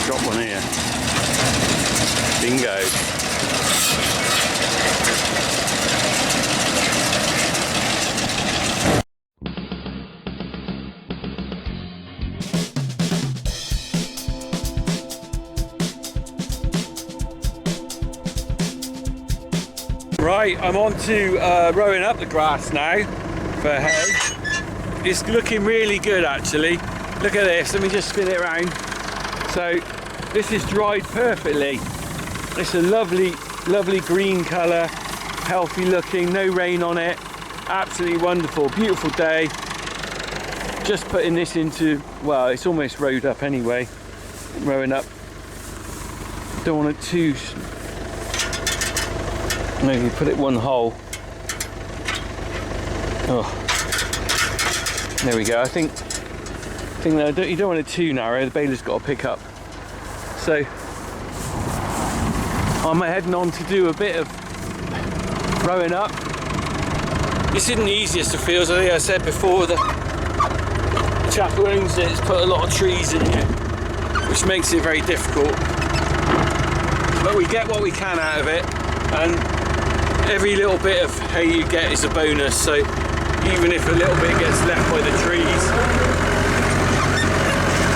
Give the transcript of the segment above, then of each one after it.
Drop one here. Bingo. Right, I'm on to rowing up the grass now for hay. It's looking really good actually. Look at this, let me just spin it around. So this is dried perfectly. It's a lovely green colour, healthy looking, no rain on it. Absolutely wonderful, beautiful day. Just putting this into, well, it's almost rowed up anyway. Rowing up. Don't want it too, maybe put it one hole. Oh, there we go. I think that you don't want it too narrow. The baler's got to pick up. So I'm heading on to do a bit of rowing up. This isn't the easiest of fields. I think I said before, the chap who owns it has put a lot of trees in here, which makes it very difficult. But we get what we can out of it, and every little bit of hay you get is a bonus. So even if a little bit gets left by the trees,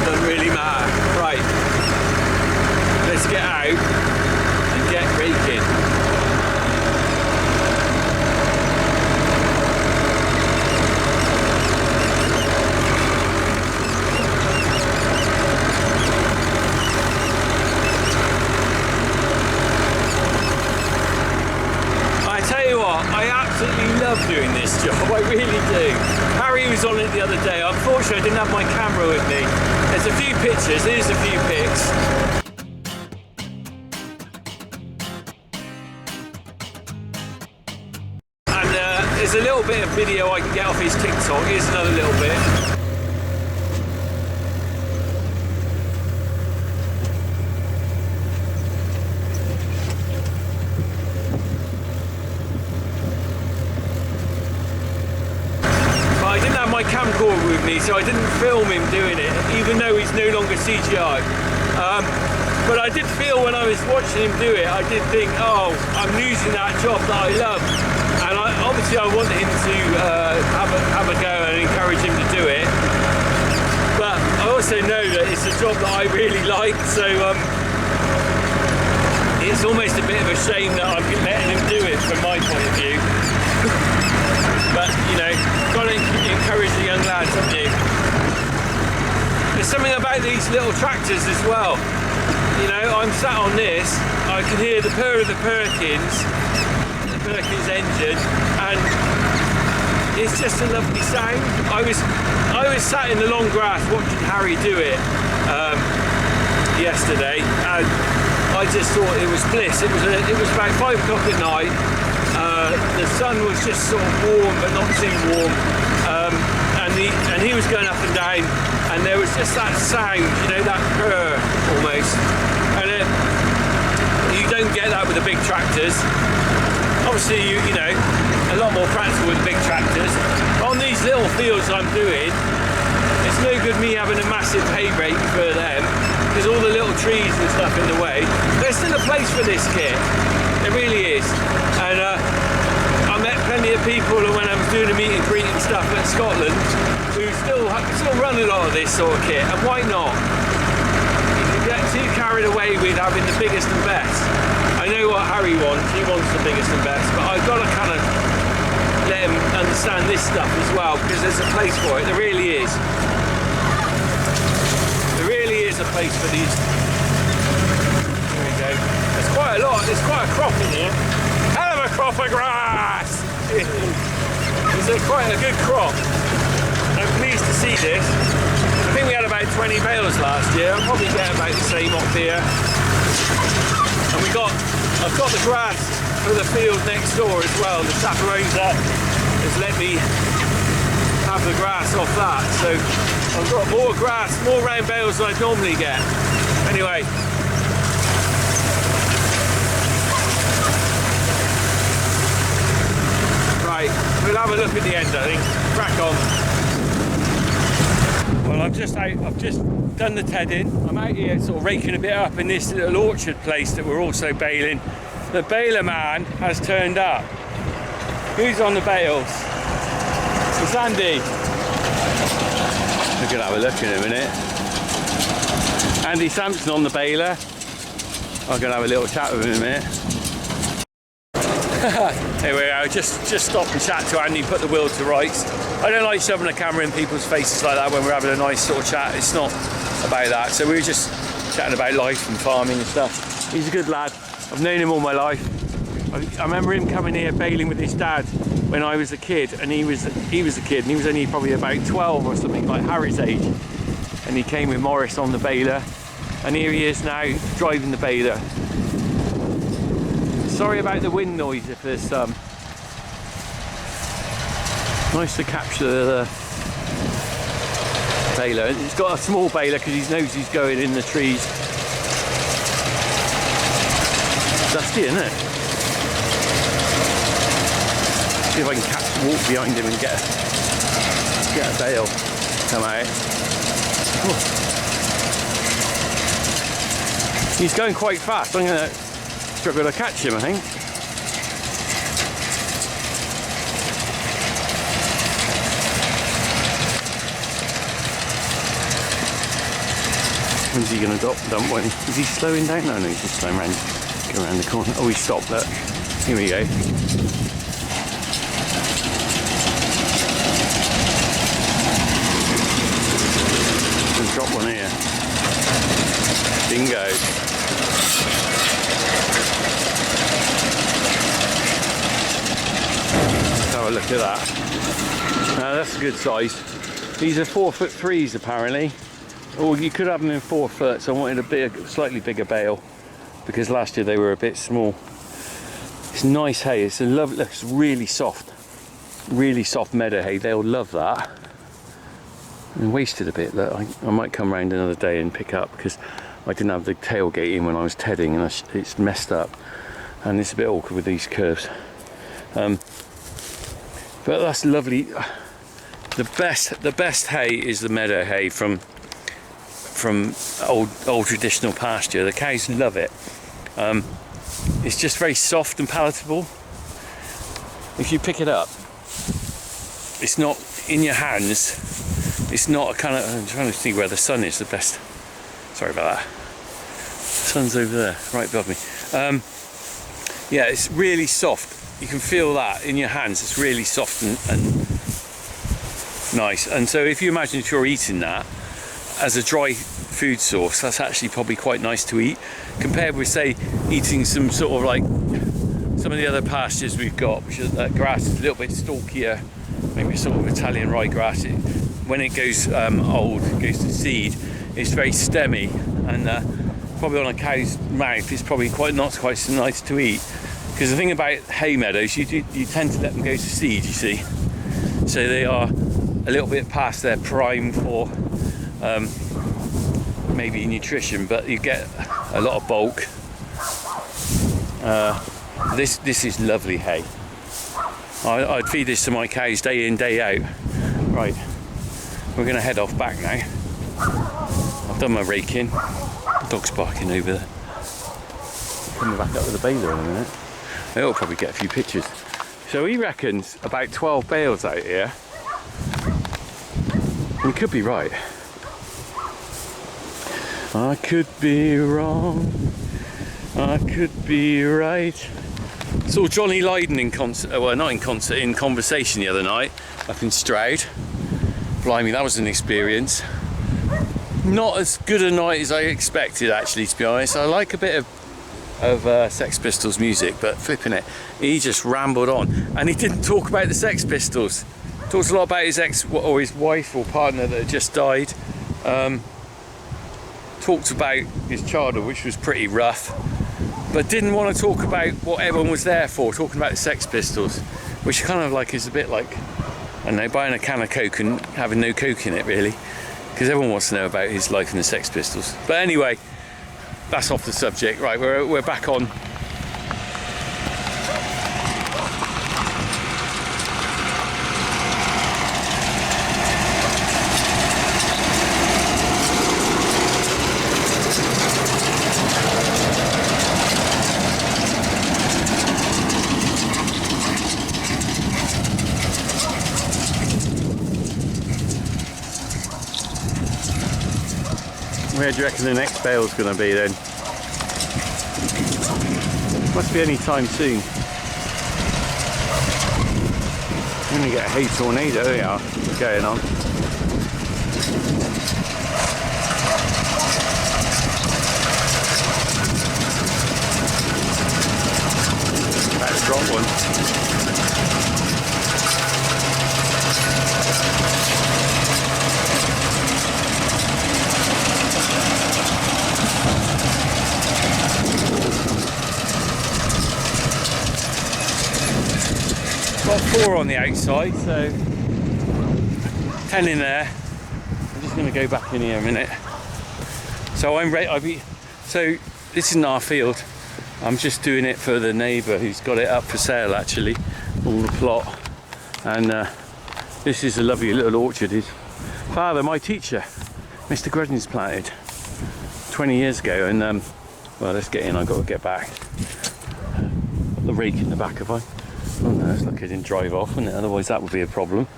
doesn't really matter. Right, let's get out and get raking. I tell you what, I absolutely love doing this job, I really do. Harry was on it the other day. Unfortunately I didn't have my camera with me. There's a few pictures, here's a few pics. And there's a little bit of video I can get off his TikTok. Here's another little bit. My camcorder with me, so I didn't film him doing it, even though he's no longer CGI. But I did feel when I was watching him do it, I did think, oh, I'm losing that job that I love. And obviously I want him to have a go and encourage him to do it. But I also know that it's a job that I really like, so it's almost a bit of a shame that I'm letting him do it from my point of view. But, you know, got to encourage the young lads, haven't you? There's something about these little tractors as well. You know, I'm sat on this, I can hear the purr of the Perkins engine, and it's just a lovely sound. I was sat in the long grass watching Harry do it yesterday, and I just thought it was bliss. It was about 5 o'clock at night. The sun was just sort of warm, but not too warm, and he was going up and down, and there was just that sound, you know, that purr almost, and you don't get that with the big tractors. Obviously, you know, a lot more practical with big tractors. On these little fields I'm doing, it's no good me having a massive hay rake for them, because all the little trees and stuff in the way. There's still a place for this kit. There really is. And I met plenty of people when I was doing a meet and greet and stuff at Scotland who still run a lot of this sort of kit, and why not? You get too carried away with having the biggest and best. I know what Harry wants, he wants the biggest and best, but I've got to kind of let him understand this stuff as well, because there's a place for it, there really is. There really is a place for these. There we go. There's quite a lot, there's quite a crop in here. Hell of a crop of grass! It's quite a good crop. I'm pleased to see this. I think we had about 20 bales last year. I'll probably get about the same up here. And I've got the grass for the field next door as well. The chap who owns that has let me have the grass off that. So I've got more grass, more round bales than I normally get. Anyway. Right, we'll have a look at the end, I think. Crack on. Well, I've just done the tedding. I'm out here sort of raking a bit up in this little orchard place that we're also bailing. The baler man has turned up. Who's on the bales? It's Andy. We're gonna have a look in a minute. Andy Sampson on the baler. I'm gonna have a little chat with him in a minute. Anyway, I just stop and chat to Andy, put the wheel to rights. I don't like shoving a camera in people's faces like that when we're having a nice sort of chat. It's not about that. So we were just chatting about life and farming and stuff. He's a good lad. I've known him all my life. I remember him coming here bailing with his dad when I was a kid, and he was a kid, and he was only probably about 12 or something, like Harry's age. And he came with Morris on the baler, and here he is now driving the baler. Sorry about the wind noise if there's some. Nice to capture the baler. He's got a small baler because he knows he's going in the trees. Dusty, isn't it? See if I can walk behind him and get a bale come out. Oh. He's going quite fast. I'm going to struggle to catch him, I think. When's he going to dump one? Is he slowing down? No, he's just slowing around. Go around the corner. Oh, he stopped. Look. Here we go. Let's drop one here. Bingo. Let's have a look at that. Now that's a good size. These are 4'3" apparently. Or you could have them in 4 foot, so I wanted a slightly bigger bale because last year they were a bit small. It's nice hay. It's a lovely, it's really soft meadow hay. They'll love that. And wasted a bit. Look, I might come round another day and pick up because I didn't have the tailgate in when I was tedding, and it's messed up, and it's a bit awkward with these curves. But that's lovely. The best hay is the meadow hay from old traditional pasture. The cows love it. It's just very soft and palatable. If you pick it up, it's not in your hands. It's not a kind of, I'm trying to think where the sun is the best. Sorry about that. The sun's over there, right above me. Yeah, it's really soft. You can feel that in your hands. It's really soft and nice. And so if you imagine if you're eating that as a dry food source, that's actually probably quite nice to eat compared with, say, eating some sort of like some of the other pastures we've got, which is grass is a little bit stalkier, maybe sort of Italian ryegrass. When it goes old, it goes to seed, it's very stemmy, and probably on a cow's mouth it's probably not quite so nice to eat. Because the thing about hay meadows, you tend to let them go to seed, you see, so they are a little bit past their prime for maybe nutrition, but you get a lot of bulk. This is lovely hay. I'd feed this to my cows day in, day out. Right, we're going to head off back now. I've done my raking. The dog's barking over there. Coming back up with the baler in a minute. It'll probably get a few pictures. So he reckons about 12 bales out here. He could be right. I could be wrong. I could be right. Saw Johnny Lydon in concert, well, not in concert, in Conversation the other night up in Stroud. Blimey, that was an experience. Not as good a night as I expected, actually, to be honest. I like a bit of Sex Pistols music, but flipping it, he just rambled on, and he didn't talk about the Sex Pistols. Talked a lot about his ex or his wife or partner that had just died. Talked about his childhood, which was pretty rough, but didn't want to talk about what everyone was there for, talking about the Sex Pistols, which kind of like is a bit like, I don't know, buying a can of Coke and having no Coke in it, really, because everyone wants to know about his life in the Sex Pistols. But anyway, that's off the subject. Right, we're back on. Where do you reckon the next bale's going to be then? Must be any time soon. We're going to get a heat tornado. There we are, going on. About to drop one. Got 4 on the outside, so 10 in there. I'm just going to go back in here a minute. So I'm ready. So this isn't our field. I'm just doing it for the neighbour who's got it up for sale actually, all the plot. And this is a lovely little orchard. His father, my teacher, Mr. Grudden's planted 20 years ago. And well, let's get in. I've got to get back. Got the rake in the back of I. Oh no, it's like it didn't drive off, wouldn't it? Otherwise that would be a problem.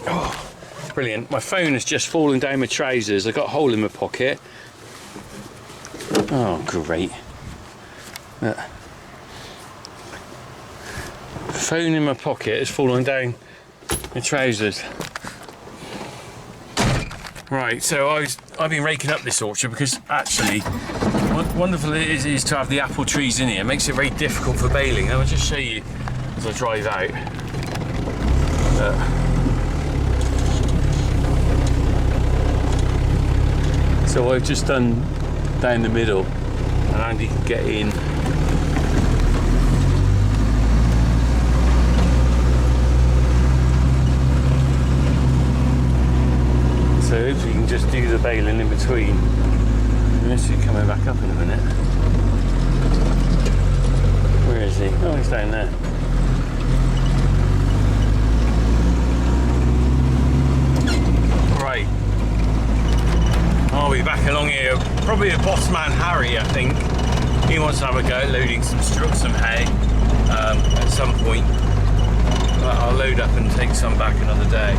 Oh, brilliant. My phone has just fallen down my trousers. I got a hole in my pocket. Oh, great. Look. Phone in my pocket has fallen down my trousers. Right, so I've been raking up this orchard because actually what wonderful it is to have the apple trees in here. It makes it very difficult for baling. I'll just show you as I drive out. So I've just done down the middle and Andy can get in. So hopefully you can just do the baling in between. Unless he's coming back up in a minute. Where is he? Oh, he's down there. Right. I'll be back along here. Probably a boss man Harry, I think. He wants to have a go at loading some hay at some point. But I'll load up and take some back another day.